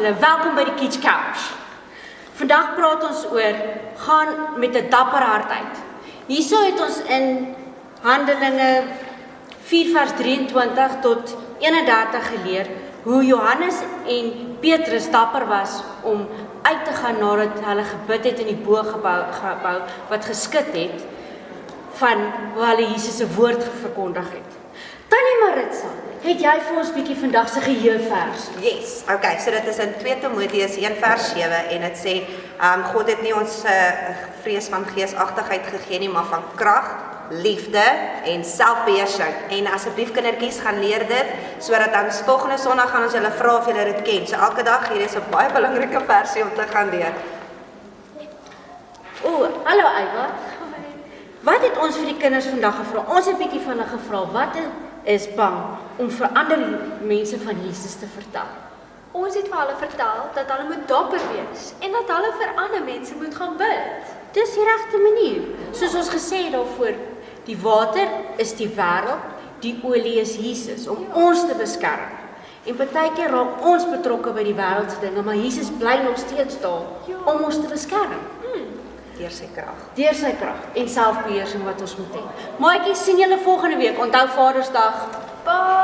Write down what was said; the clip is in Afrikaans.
julle, welkom by die Kitsch Couch. Vandag praat ons oor, gaan met 'n dapper hart uit. Hierso het ons in Handelinge 4 vers 23 tot 31 geleer, hoe Johannes en Petrus dapper was om uit te gaan nadat hulle gebid het in die booggebou wat geskit het, van hoe hulle Jesus se woord verkondig het. Tannie Maritza, het jy vir ons bietjie vandag se geheuevers? Yes, okay, so dit is in 2 Timoteus 1 vers 7 en dit sê, God het nie ons vrees van geesagtigheid gegee nie, maar van krag, liefde en selfbeheersing. En asseblief kindertjies gaan leer dit, sodat dan volgende Sondag gaan ons julle vra of julle dit ken. So elke dag hier is 'n baie belangrike versie om te gaan leer. Hallo Aiwa. Wat het ons vir die kinders vandag gevra? Ons het bietjie van hulle gevra, wat is bang om vir ander mense van Jesus te vertel? Ons het vir hulle vertel dat hulle moet dapper wees en dat hulle vir ander mense moet gaan bid. Dis die regte manier. Soos ons gesê het daarvoor, die water is die wêreld, die olie is Jesus om ons te beskerm. En partykeer raak ons betrokke by die wêreldse dinge, maar Jesus bly nog steeds daar om ons te beskerm. Deur sy krag. Deur sy krag en selfbeheersing wat ons moet hê. Maatjies, sien julle volgende week. Onthou Vadersdag. Bye.